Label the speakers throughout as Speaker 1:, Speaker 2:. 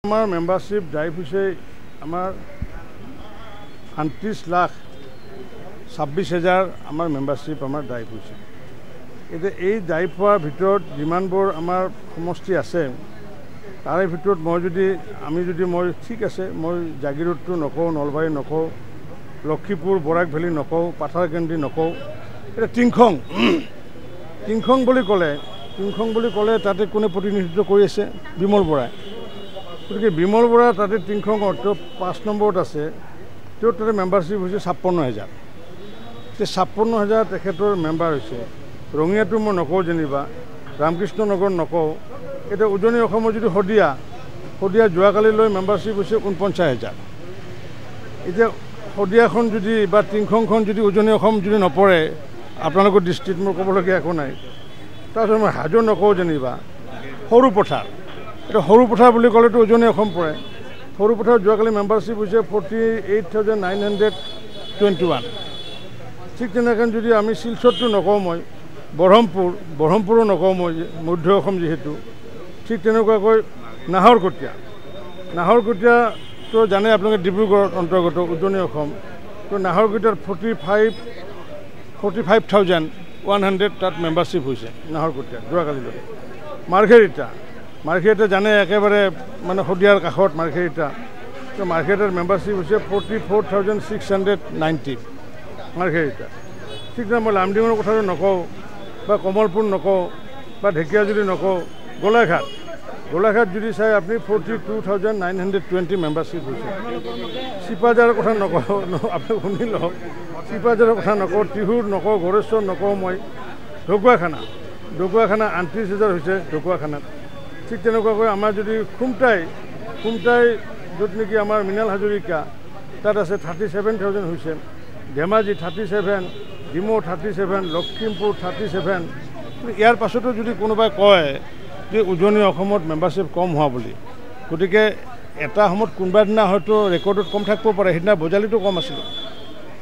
Speaker 1: আমাৰ membership drive হৈছে আমাৰ 29,26,000 আমাৰ মেম্বাৰশ্বিপ আমাৰ ড্ৰাইভ হৈছে। এতিয়া এই ড্ৰাইভ হোৱাৰ ভিতৰত যিমানবোৰ আমাৰ সমষ্টি আছে তাৰে ভিতৰত মই ঠিক আছে মই জাগিৰোডটো নকওঁ, নলবাৰী নকওঁ, লক্ষীপুৰ বৰাক ভেলী নকওঁ, পাথাৰকেন্দ্ৰি নকওঁ, এতিয়া টিংখং বুলি ক'লে তাতে কোনে প্ৰতিনিধিত্ব কৰি আছে? বিমল বৰাই। গতিকে বিমল বৰা তাতে টিংখঙত 5 নম্বৰত আছে, তেওঁ তাতে মেম্বাৰশ্বিপ হৈছে 56,000। সেই 56,000 তেখেতৰ মেম্বাৰ হৈছে। ৰঙিয়াটো মই নকওঁ যেনিবা, ৰামকৃষ্ণ নগৰ নকওঁ। এতিয়া উজনি অসমৰ যদি শদিয়া যোৱাকালিলৈ মেম্বাৰশ্বিপ হৈছে 49,000। এতিয়া শদিয়াখন যদি বা টিংখংখন যদি উজনি অসম যদি নপৰে, আপোনালোকৰ দৃষ্টিত মোৰ ক'বলগীয়া একো নাই। তাৰপিছত মই হাজো নকওঁ যেনিবা, সৰু পথাৰ, এতিয়া সৰু পথাৰ বুলি ক'লেতো উজনি অসম পৰে। সৰু পথাৰ যোৱাকালি মেম্বাৰশ্বিপ হৈছে 48,921। ঠিক তেনেকৈ যদি আমি শিলচৰটো নকওঁ, মই ব্ৰহ্মপুৰো নকওঁ মই, মধ্য অসম যিহেতু। ঠিক তেনেকুৱাকৈ নাহৰকটীয়াটো জানে আপোনালোকে ডিব্ৰুগড়ৰ অন্তৰ্গত উজনি অসম। তো নাহৰকটীয়াত 45,100 তাত মেম্বাৰশ্বিপ হৈছে নাহৰকটীয়াত যোৱাকালিলৈ। মাৰ্ঘেৰিটা জানে একেবাৰে মানে শদিয়াৰ কাষত মাৰ্ঘেৰিটা। তো মাৰ্ঘেৰিটাৰ মেম্বাৰশ্বিপ হৈছে 44,690 মাৰ্ঘেৰিটা। ঠিক নাই মই লামডিঙৰ কথাটো নকওঁ বা কমলপুৰ নকওঁ বা ঢেকীয়াজুলি নকওঁ, গোলাঘাট যদি চাই আপুনি 42,920 মেম্বাৰশ্বিপ হৈছে। চিপাঝাৰৰ কথা নকওঁ, আপুনি শুনি লওক, চিপাঝাৰৰ কথা নকওঁ, টিহুৰ নকওঁ, গড়েশ্বৰ নকওঁ মই। ঢকুৱাখানা 38,000 হৈছে ঢকুৱাখানাত। ঠিক তেনেকুৱাকৈ আমাৰ যদি খুমটাই য'ত নেকি আমাৰ মৃণাল হাজৰিকা, তাত আছে 37,000 হৈছে। ধেমাজি 37, ডিমৌ 37, লখিমপুৰ 37। ইয়াৰ পাছতো যদি কোনোবাই কয় যে উজনি অসমত মেম্বাৰশ্বিপ কম হোৱা বুলি, গতিকে এটা সময়ত কোনোবা দিনা হয়তো ৰেকৰ্ডত কম থাকিব পাৰে। সেইদিনা বজালীতো কম আছিলে।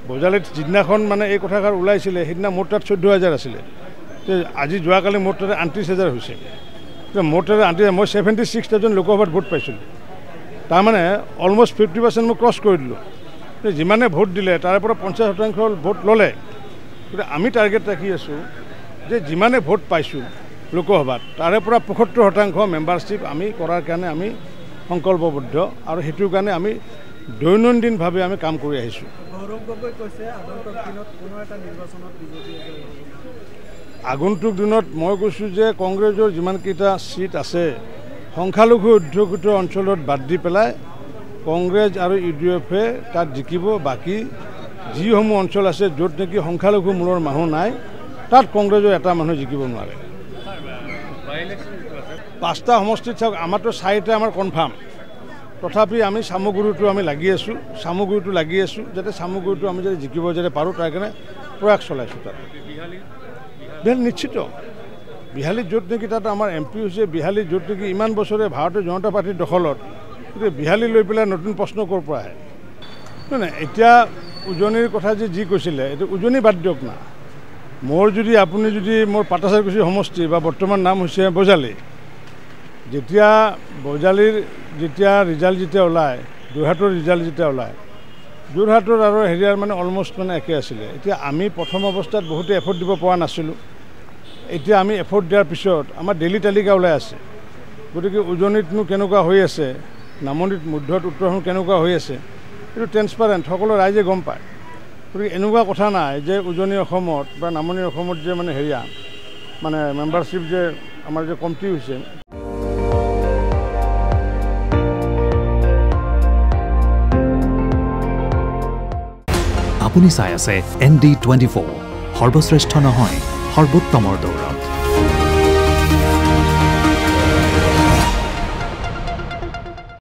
Speaker 1: বজালীত যিদিনাখন মানে এই কথাষাৰ ওলাইছিলে সেইদিনা মোৰ তাত 14,000 আছিলে। আজি যোৱাকালি মোৰ তাতে 38,000 হৈছে। মোৰ তাতে মই 76,000 লোকসভাত ভোট পাইছিলোঁ। তাৰমানে অলমষ্ট 50% মই ক্ৰছ কৰি দিলোঁ। যিমানে ভোট দিলে তাৰে পৰা 50% ভোট ল'লে। গতিকে আমি টাৰ্গেট ৰাখি আছোঁ যে যিমানে ভোট পাইছোঁ লোকসভাত তাৰে পৰা 75% মেম্বাৰশ্বিপ আমি কৰাৰ কাৰণে আমি সংকল্পবদ্ধ, আৰু সেইটোৰ কাৰণে আমি দৈনন্দিনভাৱে আমি কাম কৰি আহিছোঁ। আগন্তুক দিনত মই কৈছোঁ যে কংগ্ৰেছৰ যিমানকেইটা ছিট আছে সংখ্যালঘু অধ্যুষিত অঞ্চলত বাদ দি পেলাই কংগ্ৰেছ আৰু UDF-এ তাত জিকিব। বাকী যিসমূহ অঞ্চল আছে য'ত নেকি সংখ্যালঘু মূলৰ মানুহ নাই, তাত কংগ্ৰেছৰ এটা মানুহ জিকিব নোৱাৰে। 5টা সমষ্টিত চাওক, আমাৰতো 4টা আমাৰ কনফাৰ্ম। তথাপি আমি চামগুৰিটো আমি লাগি আছোঁ যাতে চামগুৰিটো আমি যাতে জিকিব যাতে পাৰোঁ, তাৰ কাৰণে প্ৰয়াস চলাইছোঁ। তাত বিহালী নিশ্চিত, বিহালীত য'ত নেকি তাত আমাৰ MP হৈছে, বিহালীত য'ত নেকি ইমান বছৰে ভাৰতীয় জনতা পাৰ্টীৰ দখলত, গতিকে বিহালী লৈ পেলাই নতুন প্ৰশ্ন ক'ৰ পৰা আহে? নাই এতিয়া উজনিৰ কথা যি কৈছিলে, এইটো উজনি বাদ দিয়ক না। আপুনি যদি মোৰ পাটাচাৰকুছি সমষ্টি বা বৰ্তমান নাম হৈছে বজালী, বজালীৰ ৰিজাল্ট যেতিয়া ওলায়, যোৰহাটৰ ৰিজাল্ট যেতিয়া ওলায়, যোৰহাটৰ আৰু হেৰিয়াৰ মানে অলমষ্ট মানে একে আছিলে। এতিয়া আমি প্ৰথম অৱস্থাত বহুতে এফৰ্ট দিব পৰা নাছিলোঁ। এতিয়া আমি এফৰ্ট দিয়াৰ পিছত আমাৰ ডেইলি তালিকা ওলাই আছে। গতিকে উজনিতনো কেনেকুৱা হৈ আছে, নামনিত মধ্যত উত্তৰখন কেনেকুৱা হৈ আছে, এইটো ট্ৰেন্সপাৰেণ্ট, সকলো ৰাইজে গম পায়। গতিকে এনেকুৱা কথা নাই যে উজনি অসমত বা নামনি অসমত যে মানে মানে মেম্বাৰশ্বিপ যে আমাৰ যে কমটি হৈছে।
Speaker 2: আপুনি চাই আছে ND24, সৰ্বশ্ৰেষ্ঠ নহয় সৰ্বোত্তমৰ দৌৰ।